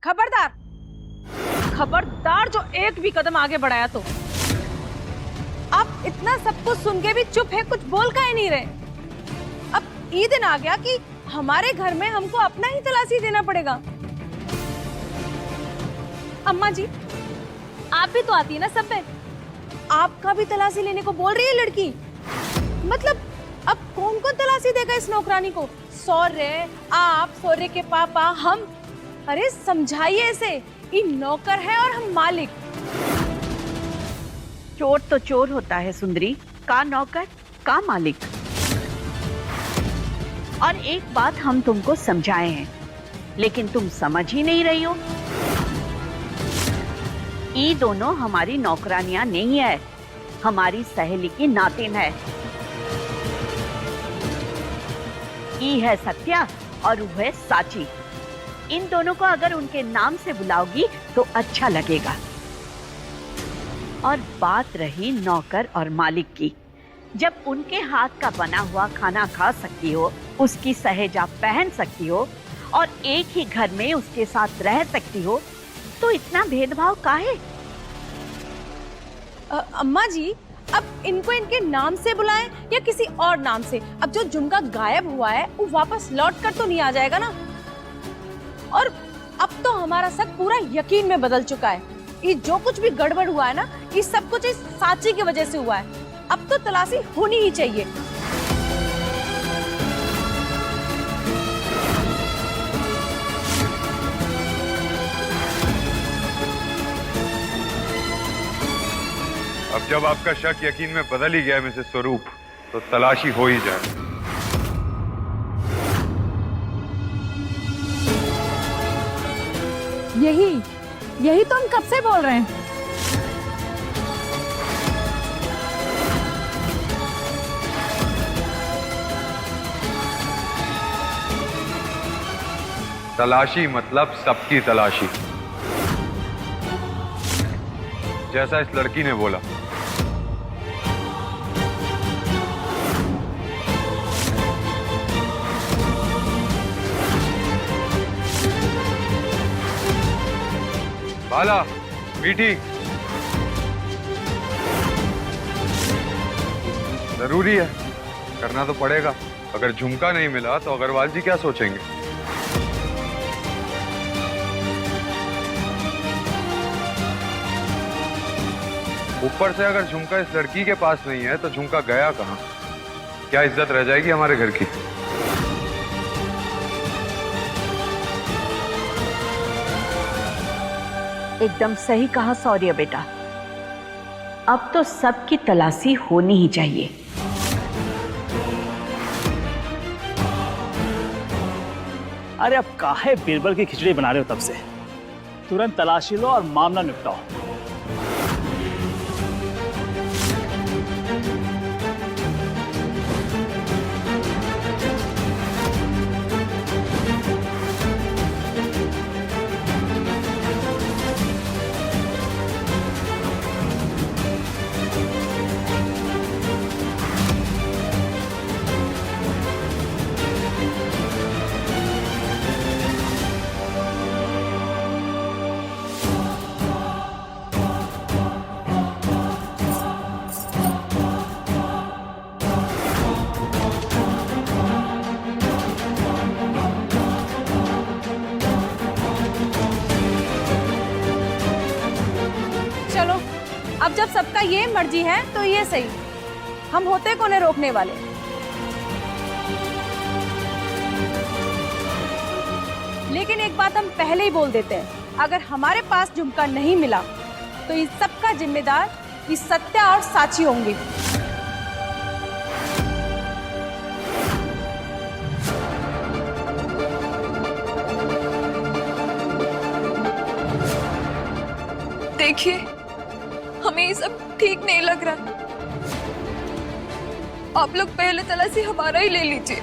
खबरदार, खबरदार जो एक भी कदम आगे बढ़ाया तो। आप इतना सब कुछ सुन के भी चुप है, कुछ बोल काहे नहीं रहे? अब ये दिन आ गया कि हमारे घर में हमको अपना ही तलाशी देना पड़ेगा। अम्मा जी, आप भी तो आती है ना सब में, आपका भी तलाशी लेने को बोल रही है लड़की। मतलब अब कौन कौन तलाशी देगा इस नौकरानी को? सौर्य, आप, सौर्य के पापा, हम। अरे समझाइए इसे, ये नौकर है और हम मालिक। चोर तो चोर होता है सुंदरी, का नौकर का मालिक। और एक बात हम तुमको समझाए हैं, लेकिन तुम समझ ही नहीं रही हो। ये दोनों हमारी नौकरानियां नहीं है, हमारी सहेली की नातिन है। ये है सत्या और वो है साची। इन दोनों को अगर उनके नाम से बुलाओगी तो अच्छा लगेगा। और बात रही नौकर और मालिक की, जब उनके हाथ का बना हुआ खाना खा सकती हो, उसकी सहेजा पहन सकती हो और एक ही घर में उसके साथ रह सकती हो, तो इतना भेदभाव काहे? अम्मा जी, अब इनको इनके नाम से बुलाएं या किसी और नाम से? अब जो झुमका गायब हुआ है वो वापस लौट कर तो नहीं आ जाएगा ना। और अब तो हमारा शक पूरा यकीन में बदल चुका है। ये जो कुछ भी गड़बड़ हुआ है ना, ये सब कुछ इस साची की वजह से हुआ है। अब तो तलाशी होनी ही चाहिए। अब जब आपका शक यकीन में बदल ही गया मिसेस स्वरूप, तो तलाशी हो ही जाए। यही तो हम कब से बोल रहे हैं। तलाशी मतलब सबकी तलाशी, जैसा इस लड़की ने बोला। बाला, मीठी, जरूरी है, करना तो पड़ेगा। अगर झुमका नहीं मिला तो अग्रवाल जी क्या सोचेंगे? ऊपर से अगर झुमका इस लड़की के पास नहीं है तो झुमका गया कहाँ? क्या इज्जत रह जाएगी हमारे घर की? एकदम सही कहा सौर्य बेटा, अब तो सबकी तलाशी होनी ही चाहिए। अरे अब काहे बीरबल की खिचड़ी बना रहे हो? तब से तुरंत तलाशी लो और मामला निपटाओ। अब जब सबका ये मर्जी है तो ये सही, हम होते कौन है रोकने वाले। लेकिन एक बात हम पहले ही बोल देते हैं, अगर हमारे पास झुमका नहीं मिला तो इस सबका जिम्मेदार ये सत्या और साची होंगे। देखिए, हमें ये सब ठीक नहीं लग रहा। आप लोग पहले तलाशी हमारा ही ले लीजिए।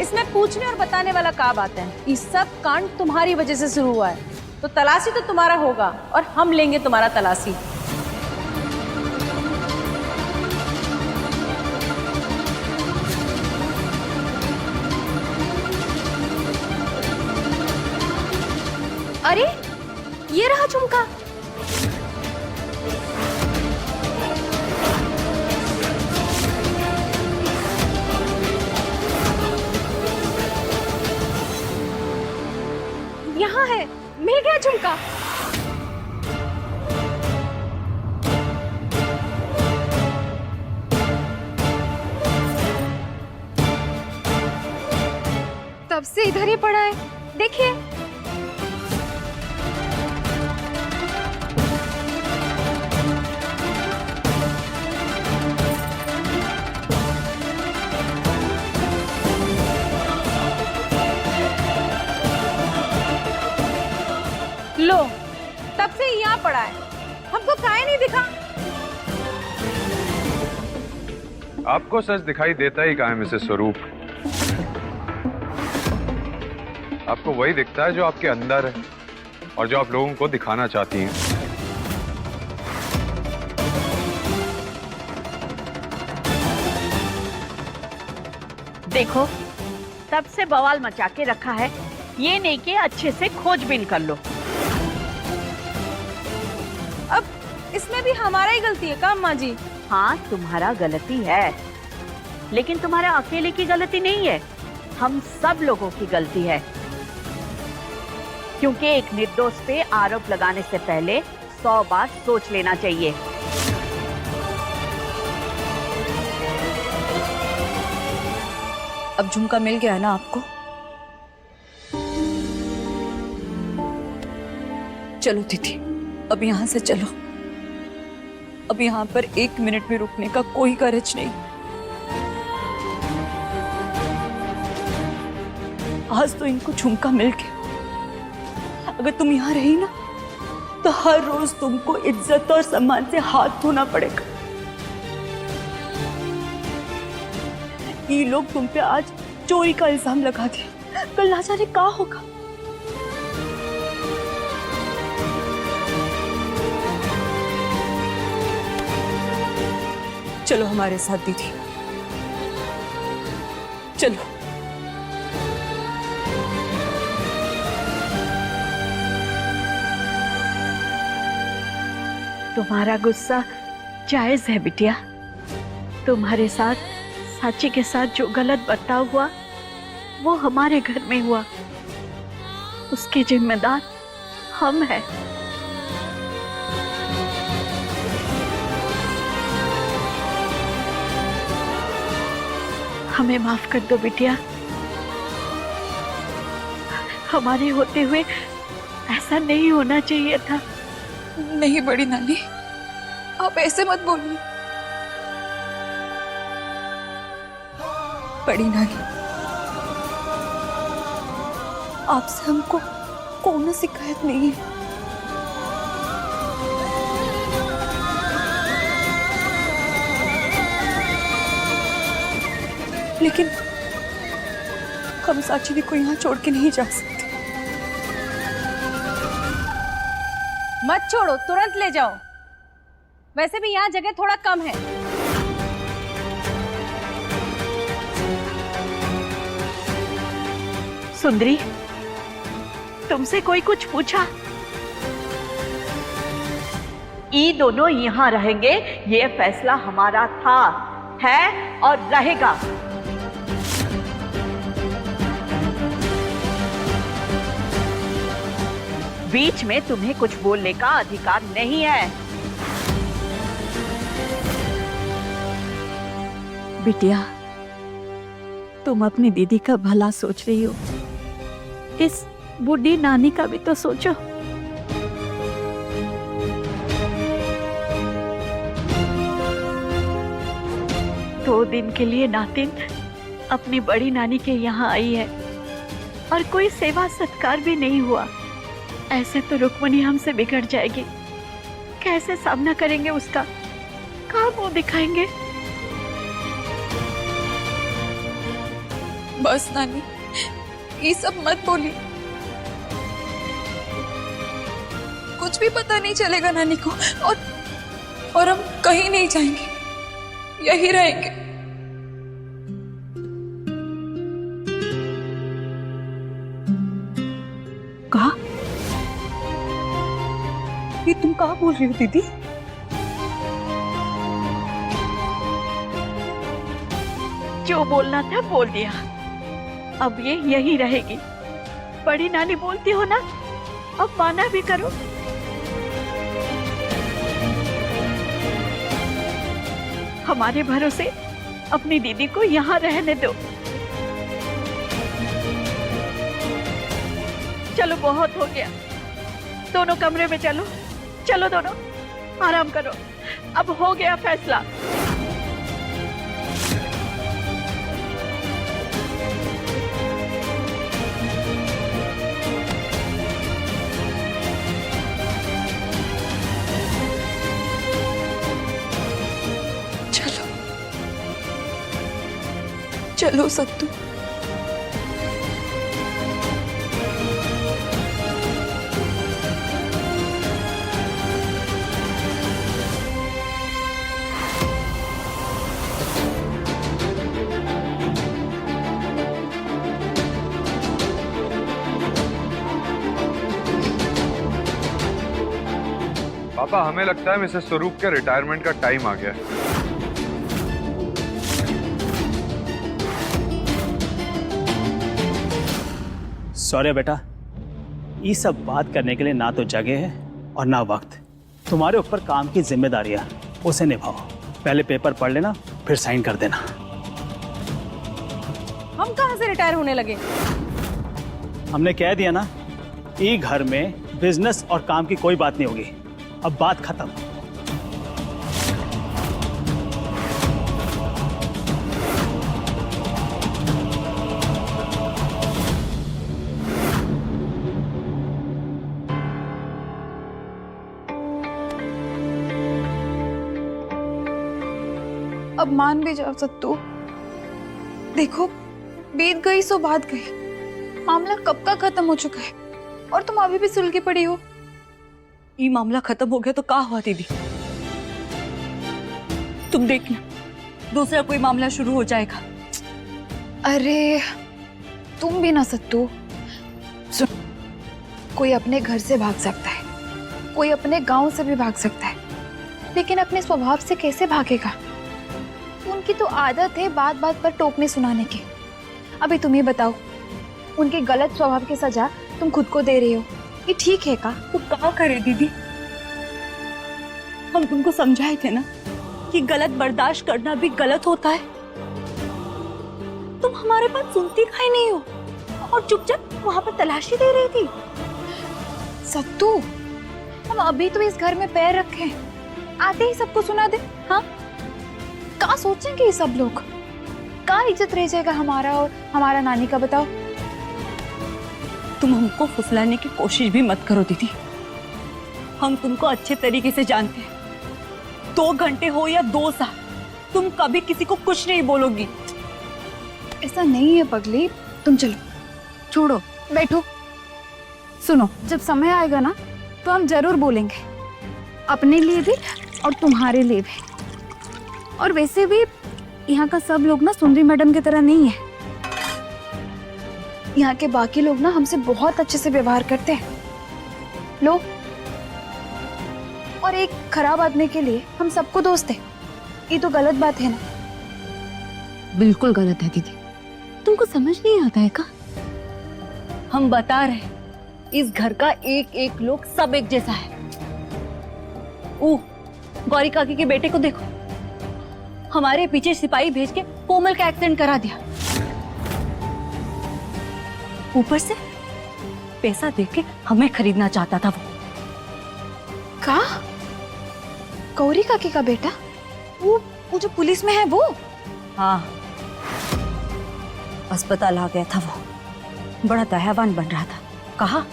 इसमें पूछने और बताने वाला क्या बात है? ये सब कांड तुम्हारी वजह से शुरू हुआ है, तो तलाशी तो तुम्हारा होगा और हम लेंगे तुम्हारा तलाशी। अरे ये रहा झुमका। यहाँ है, मिल गया झुमका। तब से इधर ही पड़ा है, देखिए। लो, तब से यहाँ पड़ा है, हमको काहे नहीं दिखा? आपको सच दिखाई देता ही कहाँ है मिसेस स्वरूप? आपको वही दिखता है जो आपके अंदर है और जो आप लोगों को दिखाना चाहती हैं। देखो, तब से बवाल मचा के रखा है, ये नहीं कि अच्छे से खोजबीन कर लो। अब इसमें भी हमारा ही गलती है का अम्मा जी? हाँ, तुम्हारा गलती है, लेकिन तुम्हारा अकेले की गलती नहीं है, हम सब लोगों की गलती है। क्योंकि एक निर्दोष पे आरोप लगाने से पहले 100 बार सोच लेना चाहिए। अब झुमका मिल गया है ना आपको? चलो दीदी, अब यहाँ से चलो। अब यहाँ पर 1 मिनट भी रुकने का कोई गरज नहीं। आज तो इनको झुमका मिल गया। अगर तुम यहाँ रही ना, तो हर रोज तुमको इज्जत और सम्मान से हाथ धोना पड़ेगा। ये लोग तुम पे आज चोरी का इल्जाम लगा दिया, कल ना जाने क्या होगा। चलो हमारे साथ दीदी, चलो। तुम्हारा गुस्सा जायज है बिटिया। तुम्हारे साथ साची के साथ जो गलत बर्ताव हुआ, वो हमारे घर में हुआ, उसके जिम्मेदार हम हैं। हमें माफ कर दो बिटिया। हमारे होते हुए ऐसा नहीं होना चाहिए था। नहीं बड़ी नानी, आप ऐसे मत बोलिए। बड़ी नानी, आपसे हमको कोई शिकायत नहीं है। लेकिन हम साची दी को यहाँ छोड़ के नहीं जा सकते। मत छोड़ो, तुरंत ले जाओ। वैसे भी यहाँ जगह थोड़ा कम है। सुंदरी, तुमसे कोई कुछ पूछा? ये दोनों यहाँ रहेंगे, ये फैसला हमारा था, है और रहेगा। बीच में तुम्हें कुछ बोलने का अधिकार नहीं है। बिटिया, तुम अपनी दीदी का भला सोच रही हो, इस बूढ़ी नानी का भी तो सोचो। दो दिन के लिए नातिन अपनी बड़ी नानी के यहाँ आई है और कोई सेवा सत्कार भी नहीं हुआ। ऐसे तो रुक्मणी हमसे बिगड़ जाएगी। कैसे सामना करेंगे उसका? कहाँ मुंह दिखाएंगे? बस नानी, ये सब मत बोलिए। कुछ भी पता नहीं चलेगा नानी को, और हम कहीं नहीं जाएंगे, यही रहेंगे। कहा कहाँ बोल रही हो दीदी? जो बोलना था बोल दिया, अब ये यही रहेगी। बड़ी नानी बोलती हो ना, अब माना भी करो। हमारे भरोसे अपनी दीदी को यहाँ रहने दो। चलो बहुत हो गया, दोनों कमरे में चलो। चलो दोनों आराम करो, अब हो गया फैसला। चलो चलो सत्तू। पापा, हमें लगता है मिसेस स्वरूप के रिटायरमेंट का टाइम आ गया है। सॉरी बेटा, ये सब बात करने के लिए ना तो जगह है और ना वक्त। तुम्हारे ऊपर काम की जिम्मेदारियां, उसे निभाओ। पहले पेपर पढ़ लेना, फिर साइन कर देना। हम कहाँ से रिटायर होने लगे? हमने कह दिया ना, ये घर में बिजनेस और काम की कोई बात नहीं होगी। अब बात खत्म। अब मान भी जाओ सत्तू, देखो बीत गई सो बात गई। मामला कब का खत्म हो चुका है और तुम अभी भी सुलगी पड़ी हो। ये मामला खत्म हो गया तो क्या हुआ दीदी? तुम देखना, दूसरा कोई मामला शुरू हो जाएगा। अरे तुम भी ना सत्तू, सुन, कोई अपने घर से भाग सकता है, कोई अपने गांव से भी भाग सकता है, लेकिन अपने स्वभाव से कैसे भागेगा? उनकी तो आदत है बात बात पर टोकने सुनाने की। अभी तुम ही बताओ, उनके गलत स्वभाव की सजा तुम खुद को दे रही हो, ये ठीक है का? तो क्या करे दीदी? हम तुमको समझाए थे ना कि गलत बर्दाश्त करना भी गलत होता है। तुम हमारे बात सुनती काहे नहीं हो और चुपचाप वहां पर तलाशी दे रही थी। सत्तू, हम अभी तो इस घर में पैर रखे हैं, आते ही सबको सुना दे। हाँ, क्या सोचेंगे ये सब लोग? क्या इज्जत रह जाएगा हमारा और हमारा नानी का, बताओ? तुम हमको फुसलाने की कोशिश भी मत करो दीदी। हम तुमको अच्छे तरीके से जानते हैं। 2 घंटे हो या 2 साल, तुम कभी किसी को कुछ नहीं बोलोगी। ऐसा नहीं है पगली, तुम चलो, छोड़ो, बैठो। सुनो, जब समय आएगा ना तो हम जरूर बोलेंगे, अपने लिए भी और तुम्हारे लिए भी। और वैसे भी यहाँ का सब लोग ना सुंदरी मैडम की तरह नहीं है। यहाँ के बाकी लोग ना हमसे बहुत अच्छे से व्यवहार करते हैं। लो, और एक खराब आदमी के लिए हम सबको दोस्त हैं। ये तो गलत बात है ना? बिल्कुल गलत है दीदी, तुमको समझ नहीं आता है का? हम बता रहे हैं, इस घर का एक एक लोग सब एक जैसा है। ओ, गौरी काकी के बेटे को देखो, हमारे पीछे सिपाही भेज के कोमल का एक्सीडेंट करा दिया। ऊपर से पैसा देके हमें खरीदना चाहता था वो। का? गौरी काकी का बेटा? वो जो पुलिस में है वो? हाँ, अस्पताल आ गया था वो, बड़ा दयावान बन रहा था। कहा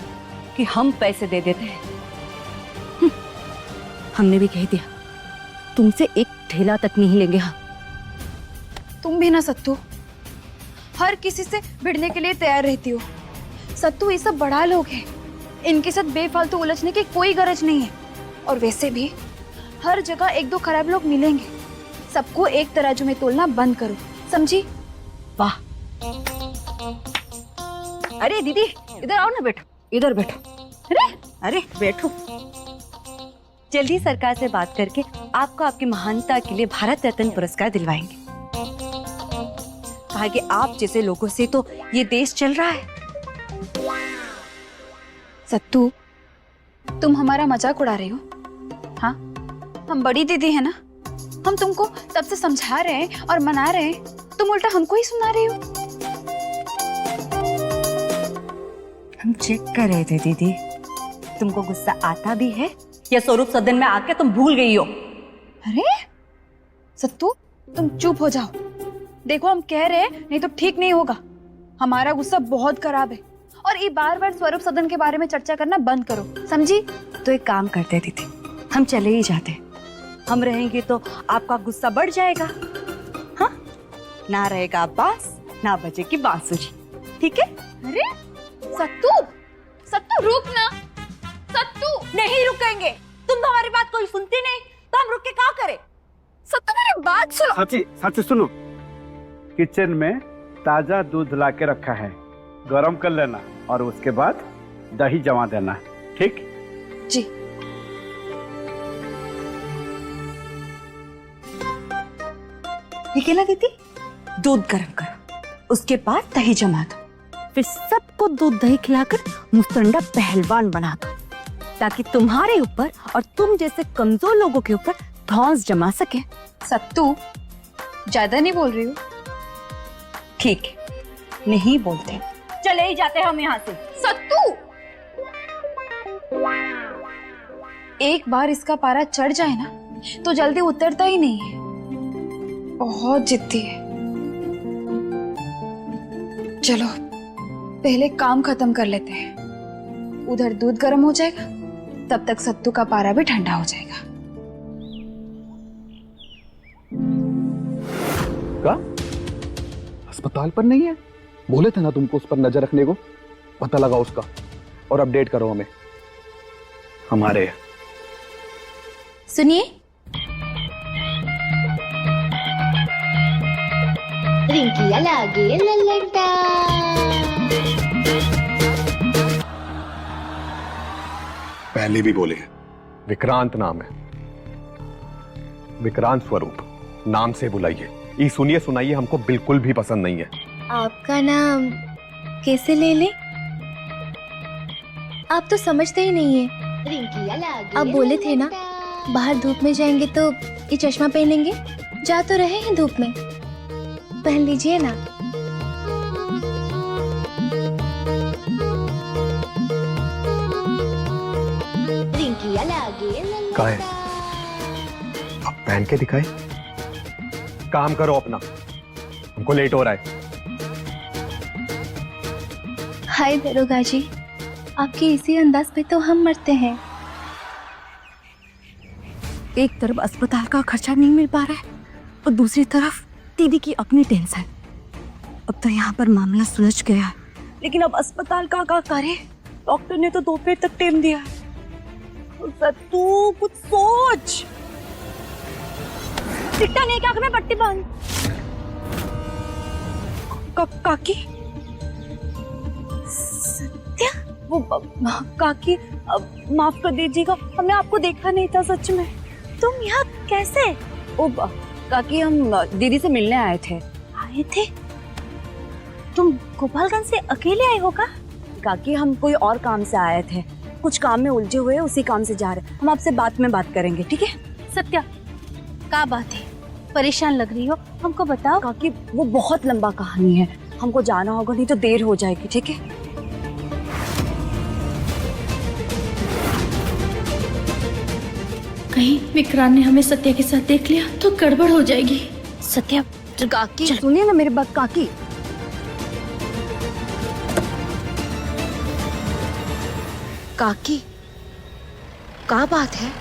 कि हम पैसे दे देते हैं। हमने भी कह दिया, तुमसे एक ठेला तक नहीं लेंगे हम। तुम भी ना सत्तू, हर किसी से भिड़ने के लिए तैयार रहती हो। सत्तू, ये सब बड़ा लोग हैं, इनके साथ बेफालतू उलझने की कोई गरज नहीं है। और वैसे भी हर जगह 1-2 खराब लोग मिलेंगे, सबको एक तराजू में तोलना बंद करो, समझी? वाह, अरे दीदी इधर आओ ना, बैठो, इधर बैठो। अरे अरे बैठो। जल्दी सरकार से बात करके आपको आपकी महानता के लिए भारत रत्न पुरस्कार दिलवाएंगे। कहा कि आप जैसे लोगों से तो ये देश चल रहा है। सत्तू, तुम हमारा मजाक उड़ा रही हो? हाँ, हम बड़ी दीदी है ना, हम तुमको तब से समझा रहे हैं और मना रहे हैं, तुम उल्टा हमको ही सुना रही हो। हम चेक कर रहे थे दीदी, तुमको गुस्सा आता भी है या स्वरूप सदन में आके तुम भूल गई हो? अरे सत्तू, तुम चुप हो जाओ। देखो हम कह रहे हैं, नहीं तो ठीक नहीं होगा। हमारा गुस्सा बहुत खराब है और ये बार बार स्वरूप सदन के बारे में चर्चा करना बंद करो, समझी? तो एक काम करते दीदी, हम चले ही जाते। हम रहेंगे तो आपका गुस्सा बढ़ जाएगा। हाँ, ना रहेगा बांस ना बजेगी बांसुरी, ठीक है? अरे सत्तू, सत्तू रुक ना। सत्तू, नहीं रुकेंगे। तुम तो हमारी बात कोई सुनती नहीं, तो हम रुक के क्या करें? सत्तू मेरी बात सुनो। साची, साची सुनो। किचन में ताजा दूध ला के रखा है, गरम कर लेना और उसके बाद दही जमा देना, ठीक? जी। ठीक है ना दीदी? दूध गर्म करो, उसके बाद दही जमा दो, फिर सबको दूध दही खिलाकर मुस्तंडा पहलवान बना दो, ताकि तुम्हारे ऊपर और तुम जैसे कमजोर लोगों के ऊपर धौंस जमा सके। सत्तू, ज्यादा नहीं बोल रही हो? ठीक है, नहीं बोलते, चले ही जाते हम यहाँ से। सत्तू, एक बार इसका पारा चढ़ जाए ना तो जल्दी उतरता ही नहीं है, बहुत जिद्दी है। चलो पहले काम खत्म कर लेते हैं, उधर दूध गर्म हो जाएगा, तब तक सत्तू का पारा भी ठंडा हो जाएगा। का? अस्पताल पर नहीं है? बोले थे ना तुमको उस पर नजर रखने को। पता लगा उसका और अपडेट करो हमें। हमारे सुनिए, रिंकिया लागे लल्लटा। पहले भी बोले विक्रांत नाम है, विक्रांत स्वरूप नाम से बुलाइए। ये सुनिए सुनाइए हमको बिल्कुल भी पसंद नहीं है। आपका नाम कैसे ले ले? आप तो समझते ही नहीं है। आप बोले थे ना बाहर धूप में जाएंगे तो ये चश्मा पहन लेंगे। जा तो रहे हैं धूप में, पहन लीजिए ना। कहाँ है? अब पहन के दिखाए। काम करो अपना, हमको लेट हो रहा है। हाय दरोगा जी, आपके इसी अंदाज पे तो हम मरते हैं। एक तरफ अस्पताल का खर्चा नहीं मिल पा रहा है और दूसरी तरफ दीदी की अपनी टेंशन। अब तो यहाँ पर मामला सुलझ गया है, लेकिन अब अस्पताल का क्या करे? डॉक्टर ने तो दोपहर तक टाइम दिया है। तू कुछ सोच। दिखता नहीं क्या में पट्टी बांध। काकी, सत्या, वो काकी माफ कर दीजिएगा, हमने आपको देखा नहीं था सच में। तुम यहाँ कैसे? ओ काकी, हम दीदी से मिलने आए थे। आए थे? तुम गोपालगंज से अकेले आए हो का? काकी, हम कोई और काम से आए थे, कुछ काम में उलझे हुए, उसी काम से जा रहे। हम आपसे बाद में बात करेंगे, ठीक है? सत्या, क्या बात है? परेशान लग रही हो, हमको बताओ। काकी, वो बहुत लंबा कहानी है, हमको जाना होगा, नहीं तो देर हो जाएगी, ठीक है? कहीं विक्रांत ने हमें सत्या के साथ देख लिया तो गड़बड़ हो जाएगी। सत्या, काकी सुनिए ना मेरी बात। काकी, काकी, क्या बात है?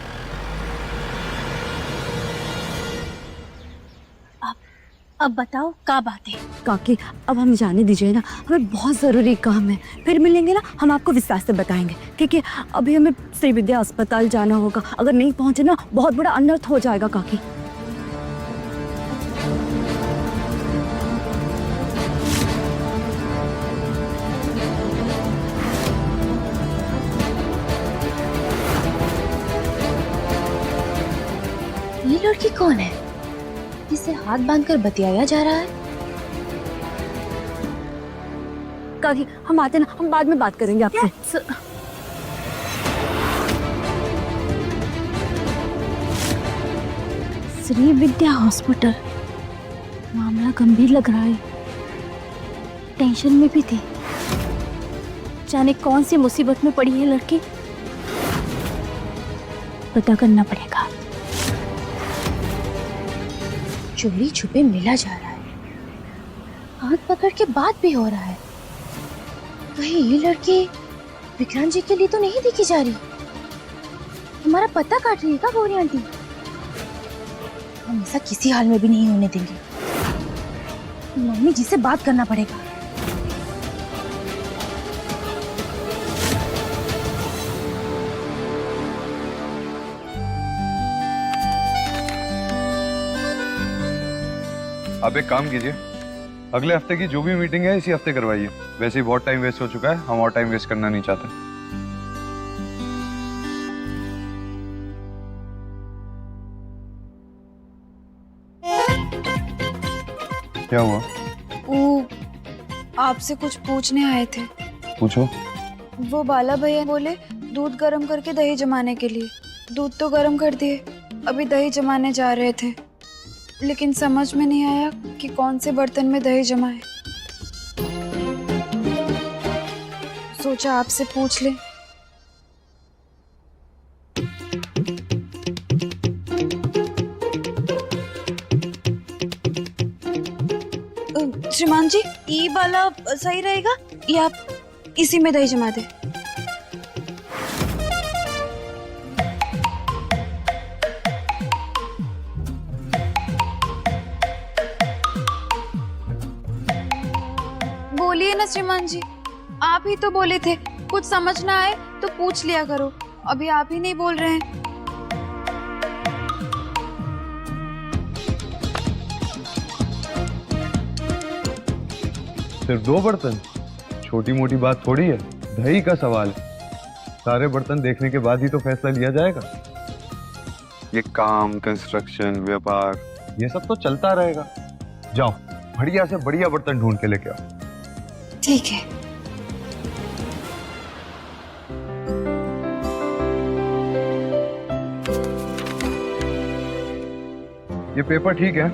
अब बताओ क्या बात है? काकी अब हम जाने दीजिए ना, हमें बहुत जरूरी काम है, फिर मिलेंगे ना, हम आपको विस्तार से बताएंगे, ठीक है? अभी हमें श्री विद्या अस्पताल जाना होगा, अगर नहीं पहुंचे ना बहुत बड़ा अनर्थ हो जाएगा काकी। कौन है जिसे हाथ बांधकर बतियाया जा रहा है? काकी हम आते ना, हम बाद में बात करेंगे आपसे। श्री विद्या हॉस्पिटल, मामला गंभीर लग रहा है। टेंशन में भी थी, जाने कौन सी मुसीबत में पड़ी है लड़की, पता करना पड़ेगा। चोरी छुपे मिला जा रहा है, हाथ पकड़ के बात भी हो रहा है। कहीं ये लड़की विक्रांत जी के लिए तो नहीं दिखी जा रही? हमारा पता काट रही है क्या गौरी आंटी? हम ऐसा किसी हाल में भी नहीं होने देंगे। मम्मी जी से बात करना पड़ेगा। आप एक काम कीजिए, अगले हफ्ते की जो भी मीटिंग है इसी हफ्ते करवाइए। वैसे ही बहुत टाइम वेस्ट हो चुका है, हम और टाइम वेस्ट करना नहीं चाहते। क्या हुआ? वो आपसे कुछ पूछने आए थे। पूछो। वो बाला भैया बोले दूध गर्म करके दही जमाने के लिए। दूध तो गर्म कर दिए, अभी दही जमाने जा रहे थे, लेकिन समझ में नहीं आया कि कौन से बर्तन में दही जमाए। सोचा आपसे पूछ ले। श्रीमान जी, ये वाला सही रहेगा या आप इसी में दही जमा दे? बोलिए ना श्रीमान जी, आप ही तो बोले थे कुछ समझ ना आए तो पूछ लिया करो। अभी आप ही नहीं बोल रहे हैं। सिर्फ 2 बर्तन, छोटी मोटी बात थोड़ी है, दही का सवाल है। सारे बर्तन देखने के बाद ही तो फैसला लिया जाएगा। ये काम, कंस्ट्रक्शन, व्यापार, ये सब तो चलता रहेगा। जाओ बढ़िया से बढ़िया बर्तन ढूंढ के लेके आओ। ठीक है। ये पेपर ठीक है,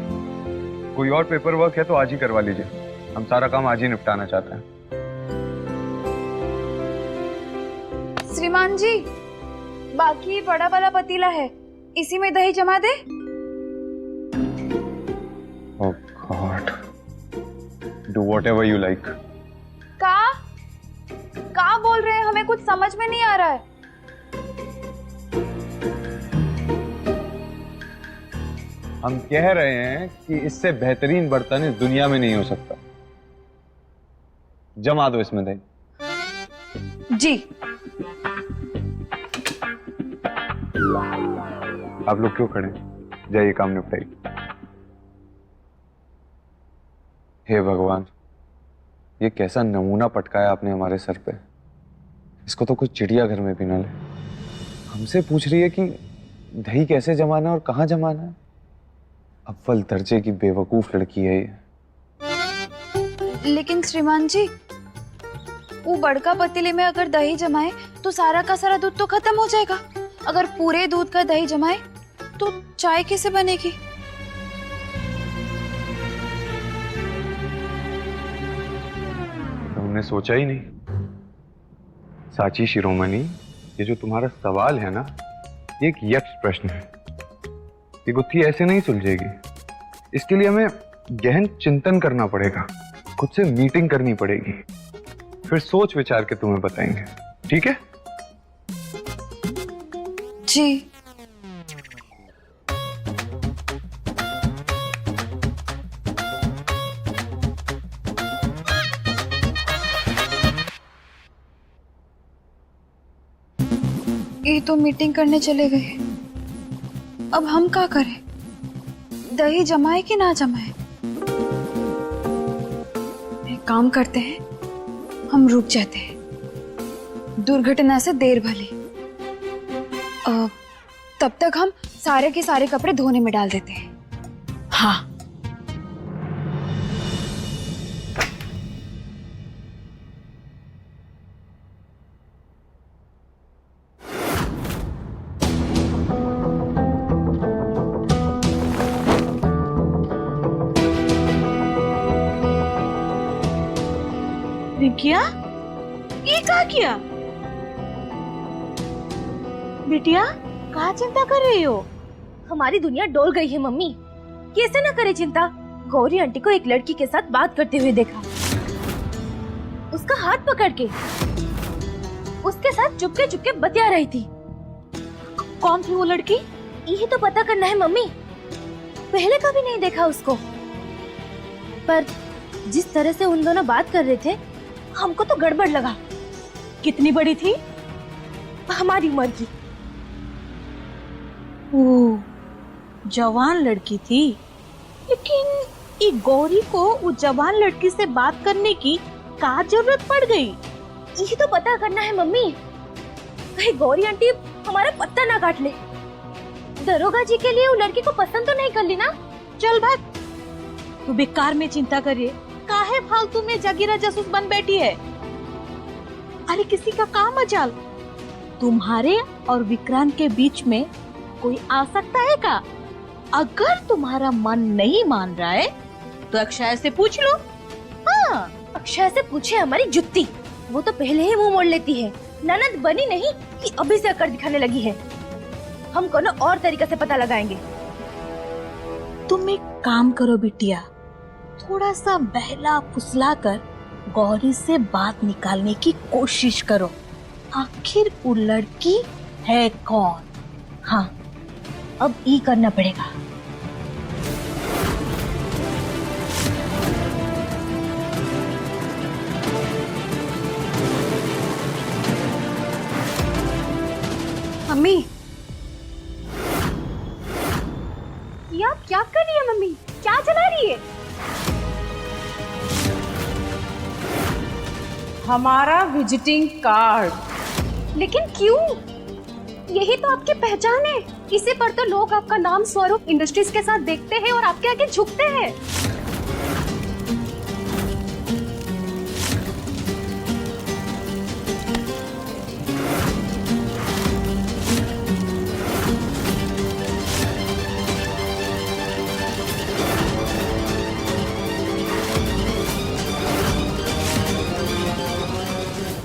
कोई और पेपर वर्क है तो आज ही करवा लीजिए। हम सारा काम आज ही निपटाना चाहते हैं। श्रीमान जी, बाकी बड़ा वाला पतीला है, इसी में दही जमा दे। Oh God. Do whatever you like. का बोल रहे हैं? हमें कुछ समझ में नहीं आ रहा है। हम कह रहे हैं कि इससे बेहतरीन बर्तन इस दुनिया में नहीं हो सकता। जमा दो इसमें दही। जी। आप लोग क्यों खड़े? जाइए काम निपटाइए। हे भगवान, ये कैसा नमूना पटकाया आपने हमारे सर पे। इसको तो कुछ चिड़ियाघर में भी ना ले। हमसे पूछ रही है कि दही कैसे जमाना और कहाँ जमाना है। अव्वल दर्जे की बेवकूफ लड़की है ये। लेकिन श्रीमान जी, वो बड़का पतीले में अगर दही जमाए तो सारा का सारा दूध तो खत्म हो जाएगा। अगर पूरे दूध का दही जमाए तो चाय कैसे बनेगी? हमने सोचा ही नहीं। साची शिरोमणि, ये जो तुम्हारा सवाल है ना, ये एक यक्ष प्रश्न है। ये गुत्थी ऐसे नहीं सुलझेगी। इसके लिए हमें गहन चिंतन करना पड़ेगा, खुद से मीटिंग करनी पड़ेगी, फिर सोच विचार के तुम्हें बताएंगे। ठीक है? जी। ये तो मीटिंग करने चले गए, अब हम क्या करें? दही जमाए कि ना जमाए? एक काम करते हैं, हम रुक जाते हैं। दुर्घटना से देर भली। तब तक हम सारे के सारे कपड़े धोने में डाल देते हैं। हाँ, रिंकिया, ये क्या किया? बिटिया, कहाँ चिंता कर रही हो? हमारी दुनिया डोल गई है मम्मी। कैसे ना करे चिंता। गौरी आंटी को एक लड़की के साथ बात करते हुए देखा, उसका हाथ पकड़ के उसके साथ चुपके चुपके बतिया रही थी। कौन थी वो लड़की? यही तो पता करना है मम्मी। पहले कभी नहीं देखा उसको, पर जिस तरह से उन दोनों बात कर रहे थे हमको तो गड़बड़ लगा। कितनी बड़ी थी? हमारी उम्र की। ओ, जवान लड़की थी। लेकिन ये गौरी को उस जवान लड़की से बात करने की क्या जरूरत पड़ गई? यही तो पता करना है मम्मी। कहीं गौरी आंटी हमारा पत्ता ना काट ले। दरोगा जी के लिए वो लड़की को पसंद तो नहीं कर ली ना? चल भाग, तू बेकार में चिंता करिए। काहे फालतू में जागीरा जासूस बन बैठी है? अरे किसी का काम मजाल, तुम्हारे और विक्रांत के बीच में कोई आ सकता है क्या? अगर तुम्हारा मन नहीं मान रहा है तो अक्षय से पूछ लो। हाँ, अक्षय से पूछे हमारी जुत्ती। वो तो पहले ही मुंह मोड़ लेती है। ननद बनी नहीं कि अभी से अकड़ दिखाने लगी है। हम कोनो और तरीका से पता लगाएंगे। तुम एक काम करो बिटिया, थोड़ा सा बहला फुसला कर गौरी से बात निकालने की कोशिश करो। आखिर वो लड़की है कौन? हाँ, अब ये करना पड़ेगा। मम्मी, ये आप क्या कर रही है मम्मी? क्या चला रही है? हमारा विजिटिंग कार्ड। लेकिन क्यों? यही तो आपकी पहचान है। इसी पर तो लोग आपका नाम स्वरूप इंडस्ट्रीज के साथ देखते हैं और आपके आगे झुकते हैं।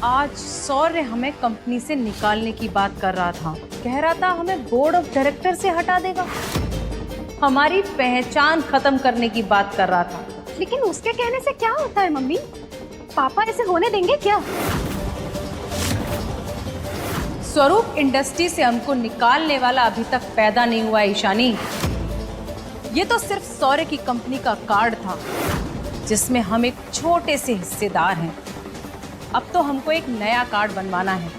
आज सौर्य हमें कंपनी से निकालने की बात कर रहा था। कह रहा था हमें बोर्ड ऑफ डायरेक्टर से हटा देगा। हमारी पहचान खत्म करने की बात कर रहा था। लेकिन उसके कहने से क्या होता है मम्मी? पापा ऐसे होने देंगे क्या? स्वरूप इंडस्ट्री से हमको निकालने वाला अभी तक पैदा नहीं हुआ है ईशानी। ये तो सिर्फ सौर्य की कंपनी का कार्ड था जिसमें हम एक छोटे से हिस्सेदार हैं। अब तो हमको एक नया कार्ड बनवाना है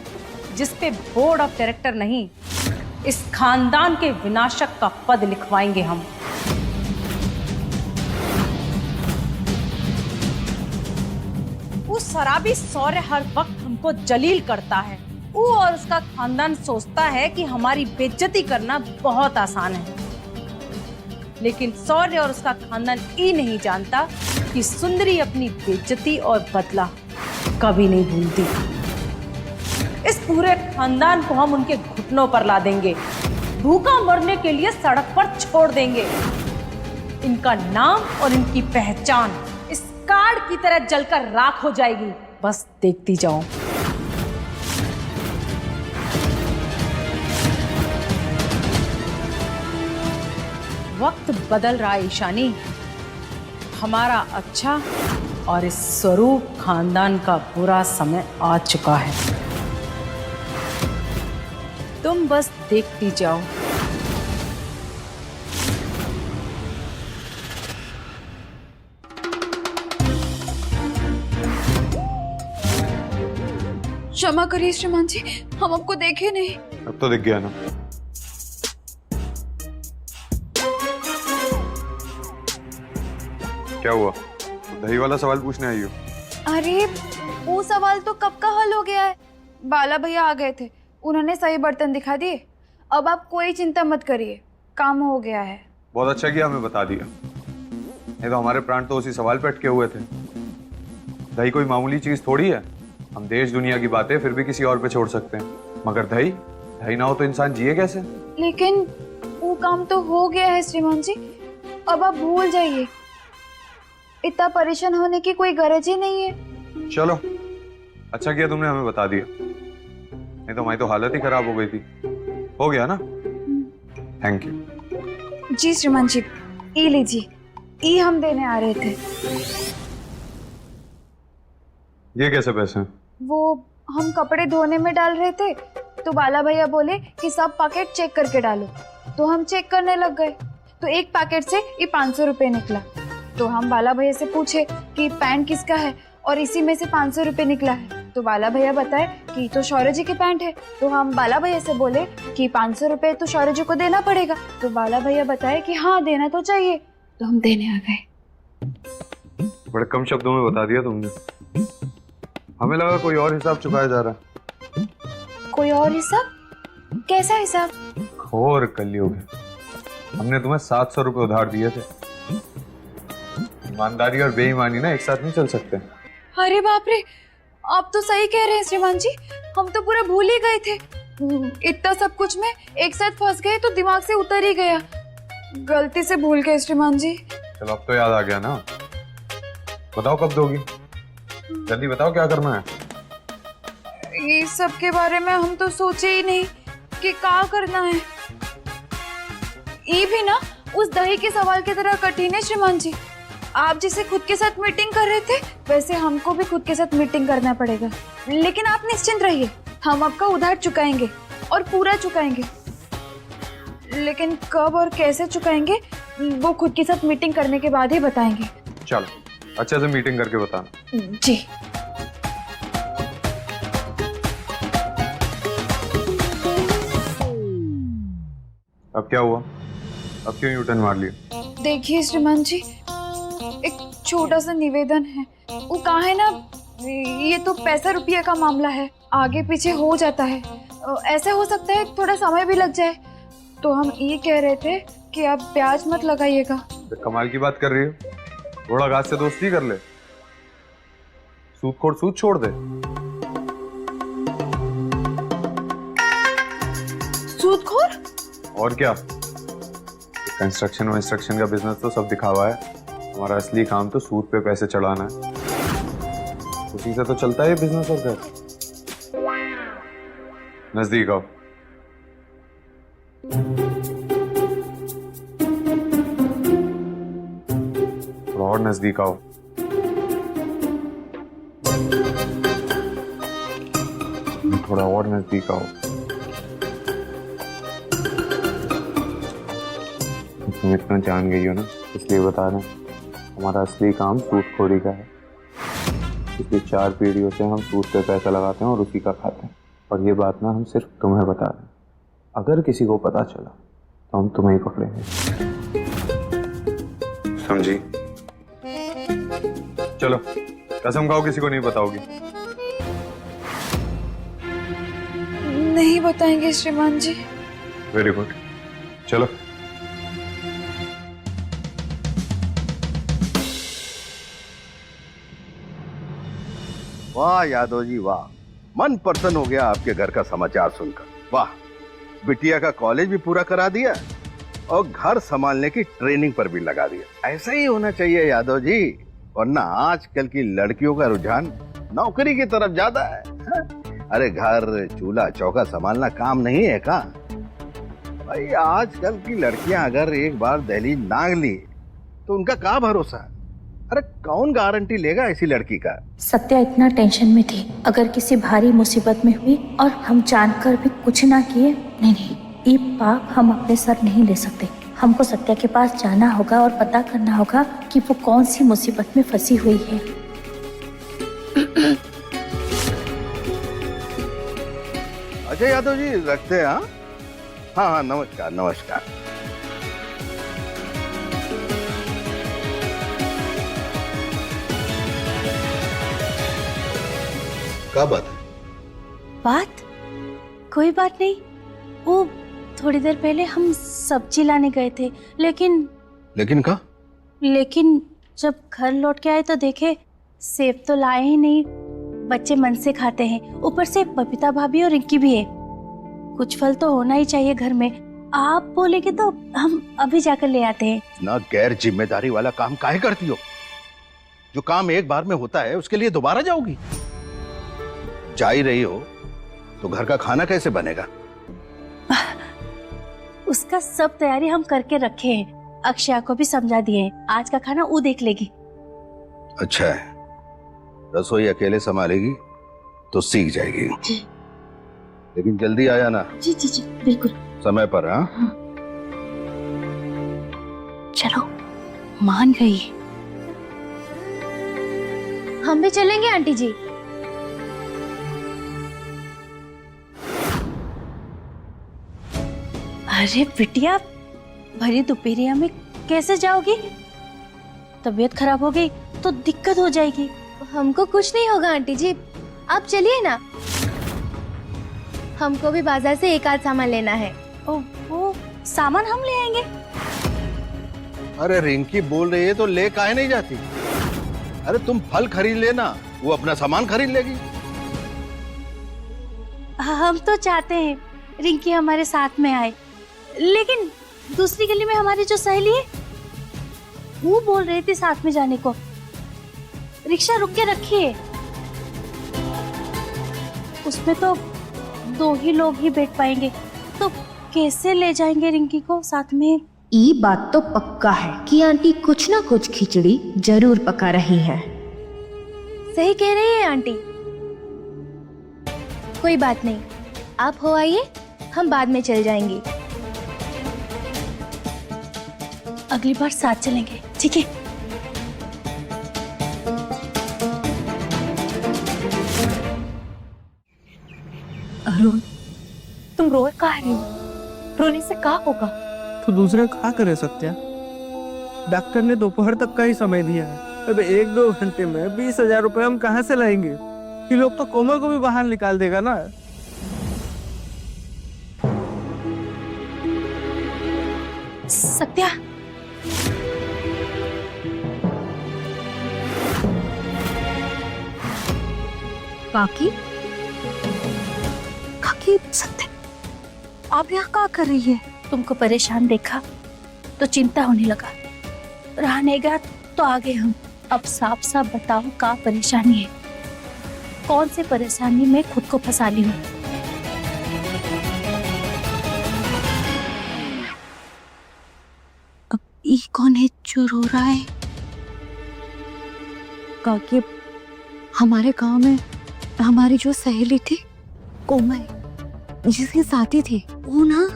जिसपे बोर्ड ऑफ डायरेक्टर नहीं, इस खानदान के विनाशक का पद लिखवाएंगे हम। वो शराबी सौर्य हर वक्त हमको जलील करता है। वो और उसका खानदान सोचता है कि हमारी बेइज्जती करना बहुत आसान है, लेकिन सौर्य और उसका खानदान ये नहीं जानता कि सुंदरी अपनी बेइज्जती और बदला कभी नहीं भूलती। इस पूरे खानदान को हम उनके घुटनों पर ला देंगे, भूखा मरने के लिए सड़क पर छोड़ देंगे। इनका नाम और इनकी पहचान इस कार्ड की तरह जलकर राख हो जाएगी। बस देखती जाओ। वक्त बदल रहा है ईशानी। हमारा अच्छा और इस स्वरूप खानदान का बुरा समय आ चुका है। तुम बस देखती जाओ। क्षमा करिए श्रीमान जी, हम आपको देखे नहीं। अब तो दिख गया ना। क्या हुआ? दही वाला सवाल पूछने आई हो? अरे वो सवाल तो कब का हल हो गया है। बाला भैया आ गए थे, उन्होंने सही बर्तन दिखा दिए। अब आप कोई चिंता मत करिए, काम हो गया है। बहुत अच्छा किया हमें बता दिया, नहीं तो हमारे प्राण तो उसी सवाल पे अटके हुए थे। दही कोई मामूली चीज थोड़ी है, हम देश दुनिया की बातें फिर भी किसी और पे छोड़ सकते हैं, मगर दही दही ना हो तो इंसान जिए कैसे? लेकिन वो काम तो हो गया है श्रीमान जी, अब आप भूल जाइए, इतना परेशान होने की कोई गरज ही नहीं है। चलो अच्छा किया तुमने हमें बता दिया, नहीं तो हमारी तो हालत ही खराब हो गई थी। हो गया ना? Thank you. जी श्रीमान जी, ई लीजिए, ई हम देने आ रहे थे। ये कैसे पैसे हैं? वो हम कपड़े धोने में डाल रहे थे तो बाला भैया बोले कि सब पैकेट चेक करके डालो, तो हम चेक करने लग गए, तो एक पैकेट से ये 500 रुपये निकला। तो हम बाला भैया से पूछे कि पैंट किसका है, और इसी में से 500 रुपये निकला है। तो बाला भैया बताए कि तो शौर्य जी की पैंट है। तो हम बाला भैया से बोले कि 500 रुपये तो शौर्य जी को देना पड़ेगा। तो बाला भैया बताए कि हाँ देना तो चाहिए, तो हम देने आ गए। बड़े कम शब्दों में बता दिया तुमने, हमें लगा कोई और हिसाब चुकाया जा रहा है। कोई और हिसाब? कैसा हिसाब? घोर कलयुग है, हमने तुम्हें 700 रुपये उधार दिए थे। ईमानदारी और बेईमानी ना एक साथ नहीं चल सकते। अरे बाप रे, आप तो सही कह रहे हैं श्रीमान जी, हम तो पूरा भूल ही गए थे। इतना सब कुछ में एक साथ फंस गए तो दिमाग से उतर ही गया, गलती से भूल गए श्रीमान जी। चलो अब तो याद आ गया ना, बताओ कब दोगी, जल्दी बताओ क्या करना है। ये सब के बारे में हम तो सोचे ही नहीं कि क्या करना है। ये भी ना उस दही के सवाल की तरह कठिन है श्रीमान जी। आप जैसे खुद के साथ मीटिंग कर रहे थे, वैसे हमको भी खुद के साथ मीटिंग करना पड़ेगा। लेकिन आप निश्चिंत रहिए, हम आपका उधार चुकाएंगे और पूरा चुकाएंगे। लेकिन कब और कैसे चुकाएंगे वो खुद के साथ मीटिंग करने के बाद ही बताएंगे। चलो अच्छे से मीटिंग करके बताना। जी। अब क्या हुआ, अब क्यों यूटर्न मार लिया? देखिए श्रीमान जी, एक छोटा सा निवेदन है। वो कहा है ना, ये तो पैसा रुपये का मामला है, आगे पीछे हो जाता है, ऐसे हो सकता है थोड़ा समय भी लग जाए। तो हम ये कह रहे थे कि आप ब्याज मत लगाइएगा। कमाल की बात कर रही हो, थोड़ा घास से दोस्ती कर ले, सूदखोर सूद छोड़ दे। सूदखोर? और क्या, कंस्ट्रक्शन वंस्ट्रक्शन का बिजनेस तो सब दिखावा है, हमारा असली काम तो सूद पे पैसे चढ़ाना है, उसी से तो चलता है ये बिजनेस। और घर नजदीक आओ, थोड़ा और नजदीक आओ, थोड़ा और नजदीक आओ। तुम इतना जान गई हो ना, इसलिए बता रहे हैं, हमारा असली काम सूदखोरी का है। पिछली 4 पीढ़ियों से हम सूद पे पैसा लगाते हैं और उसी का खाते हैं, और ये बात ना हम सिर्फ तुम्हें बता रहे हैं। अगर किसी को पता चला तो हम तुम्हें ही पकड़ेंगे, समझी? चलो कसम खाओ किसी को नहीं बताओगी। नहीं बताएंगे श्रीमान जी। वेरी गुड, चलो। वाह यादव जी वाह, मन प्रसन्न हो गया आपके घर का समाचार सुनकर। वाह, बिटिया का कॉलेज भी पूरा करा दिया और घर संभालने की ट्रेनिंग पर भी लगा दिया। ऐसा ही होना चाहिए यादव जी, वरना आजकल की लड़कियों का रुझान नौकरी की तरफ ज्यादा है। अरे घर चूल्हा चौका संभालना काम नहीं है का? भाई आजकल की लड़कियां अगर एक बार दहलीज नांग ली तो उनका क्या भरोसा? अरे कौन गारंटी लेगा ऐसी लड़की का? सत्या इतना टेंशन में थी, अगर किसी भारी मुसीबत में हुई और हम जानकर भी कुछ ना किए, नहीं, ये पाप हम अपने सर नहीं ले सकते। हमको सत्या के पास जाना होगा और पता करना होगा कि वो कौन सी मुसीबत में फंसी हुई है। अजय यादव जी रखते हैं। हाँ हाँ हाँ, नमस्कार नमस्कार। क्या बात है? बात? कोई बात नहीं, वो थोड़ी देर पहले हम सब्जी लाने गए थे, लेकिन लेकिन जब घर लौट के आए तो देखे सेब तो लाए ही नहीं। बच्चे मन से खाते हैं, ऊपर से बबीता भाभी और रिंकी भी है। कुछ फल तो होना ही चाहिए घर में। आप बोलेंगे तो हम अभी जाकर ले आते हैं। ना गैर जिम्मेदारी वाला काम काहे करती हो? जो काम एक बार में होता है उसके लिए दोबारा जाओगी? जा ही रही हो तो घर का खाना कैसे बनेगा? उसका सब तैयारी हम करके रखे हैं। अक्षया को भी समझा दिए हैं, आज का खाना वो देख लेगी। अच्छा है, रसोई अकेले संभालेगी तो सीख जाएगी। लेकिन जल्दी आया ना। जी जी जी बिल्कुल समय पर। हाँ चलो, मान गई। हम भी चलेंगे आंटी जी। अरे बिटिया, भरी दोपहरिया में कैसे जाओगी? तबीयत खराब हो गई तो दिक्कत हो जाएगी। हमको कुछ नहीं होगा आंटी जी, आप चलिए ना। हमको भी बाजार से एक आध सामान लेना है। वो सामान हम ले आएंगे। अरे रिंकी बोल रही है तो ले काहे नहीं जाती? अरे तुम फल खरीद लेना, वो अपना सामान खरीद लेगी। हम तो चाहते हैं रिंकी हमारे साथ में आए, लेकिन दूसरी गली में हमारी जो सहेली है वो बोल रही थी साथ में जाने को। रिक्शा रुक के रखिए, उसमें तो 2 ही लोग ही बैठ पाएंगे, तो कैसे ले जाएंगे रिंकी को साथ में? ये बात तो पक्का है कि आंटी कुछ ना कुछ खिचड़ी जरूर पका रही है। सही कह रही है आंटी। कोई बात नहीं, आप हो आइए, हम बाद में चल जाएंगे। अगली बार साथ चलेंगे, ठीक है? अरुण, तुम रो का रही हो? रोने से क्या होगा? तो दूसरे क्या करे सत्या? डॉक्टर ने दोपहर तक का ही समय दिया है। अब 1-2 घंटे में 20,000 रुपए हम कहाँ से लाएंगे? ये लोग तो कोमल को भी बाहर निकाल देगा ना। सत्या, काकी, काकी, सत्य, आप यहाँ क्या कर रही है? तुमको परेशान देखा तो चिंता होने लगा। रहा नहीं गया तो आ गए हम। अब साफ साफ बताओ, क्या परेशानी है? कौन सी परेशानी में खुद को फंसा ली हूँ? अब ये कौन है जो रो रहा है? काकी, हमारे गांव में हमारी जो सहेली थी कोमल, जिसकी शादी थी, वो ना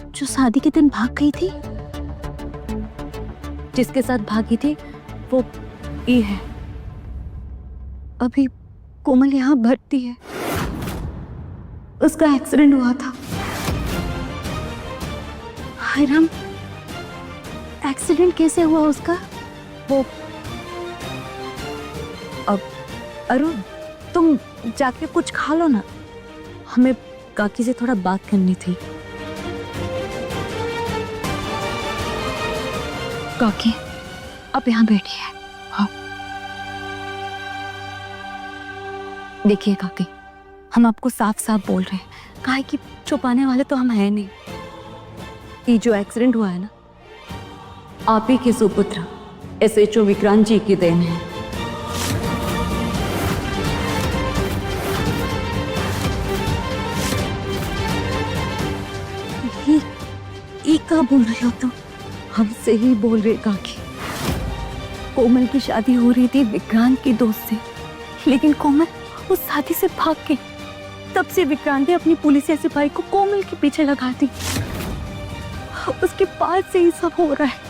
जो शादी के दिन भाग गई थी, जिसके साथ भागी थी वो ये है। अभी कोमल यहाँ भर्ती है, उसका एक्सीडेंट हुआ था। हाय राम, एक्सीडेंट कैसे हुआ उसका? वो अब अरुण, तुम जाके कुछ खा लो ना, हमें काकी से थोड़ा बात करनी थी। काकी, आप यहाँ बैठिए। हाँ, देखिए काकी, हम आपको साफ साफ बोल रहे हैं, काहे कि छुपाने वाले तो हम हैं नहीं। ये जो एक्सीडेंट हुआ है ना, आप ही के सुपुत्र SHO विक्रांत जी की देन है। ये क्या बोल रहे हो तुम? हमसे ही बोल रहे काकी। कोमल की शादी हो रही थी विक्रांत की दोस्त से, लेकिन कोमल उस शादी से भाग गई। तब से विक्रांत ने अपनी पुलिस सिपाही को कोमल के पीछे लगा दी। उसके बाद से ही सब हो रहा है।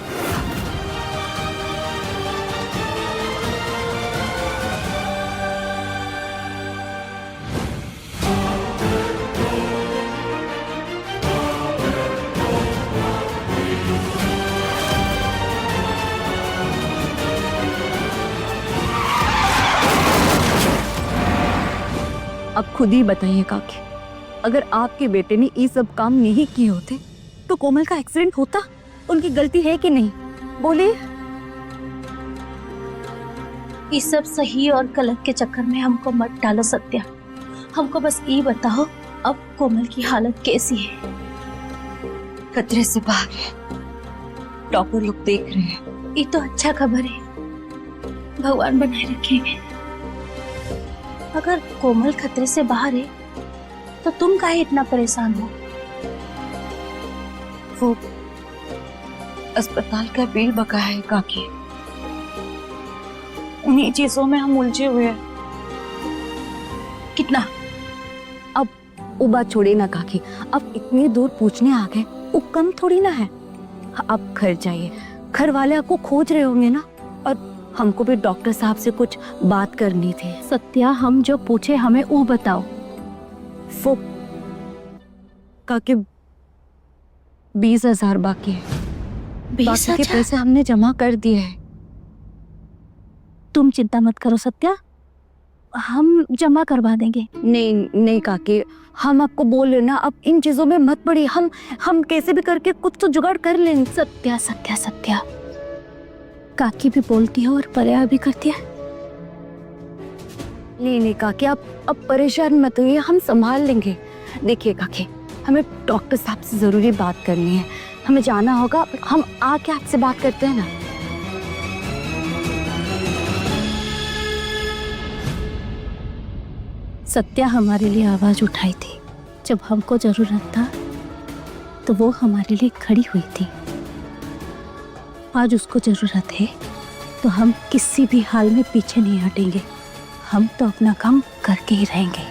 अब खुद ही बताइए काकी, अगर आपके बेटे ने ये सब काम नहीं किए होते तो कोमल का एक्सीडेंट होता? उनकी गलती है कि नहीं? बोलिए। ये सब सही और गलत के चक्कर में हमको मत डालो सत्या। हमको बस ये बताओ अब कोमल की हालत कैसी है? खतरे से बाहर है, डॉक्टर लोग देख रहे हैं। ये तो अच्छा खबर है, भगवान बनाए रखेंगे। अगर कोमल खतरे से बाहर है तो तुम काहे इतना परेशान हो? वो अस्पताल का बिल बकाया है काकी, उन्हीं चीजों में हम उलझे हुए हैं। कितना? अब वो बात छोड़िए ना काकी, अब इतनी दूर पूछने आ गए, वो कम थोड़ी ना है। आप घर जाइए, घर वाले आपको खोज रहे होंगे ना, और हमको भी डॉक्टर साहब से कुछ बात करनी थी। सत्या, हम जो पूछे हमें वो बताओ। वो काकी 20,000 बाकी है। बाकी के पैसे हमने जमा कर दिए हैं। तुम चिंता मत करो सत्या, हम जमा करवा देंगे। नहीं नहीं काकी, हम आपको बोल रहे ना, अब इन चीजों में मत पड़ी। हम कैसे भी करके कुछ तो जुगाड़ कर लेंगे। सत्या सत्या सत्या, काकी भी बोलती है और पर्या भी करती है। नहीं नहीं काकी, आप अब परेशान मत होइए, हम संभाल लेंगे। देखिए काकी, हमें डॉक्टर साहब से जरूरी बात करनी है, हमें जाना होगा। हम आके आपसे बात करते हैं ना। सत्या हमारे लिए आवाज उठाई थी, जब हमको जरूरत था तो वो हमारे लिए खड़ी हुई थी। आज उसको जरूरत है तो हम किसी भी हाल में पीछे नहीं हटेंगे। हम तो अपना काम करके ही रहेंगे।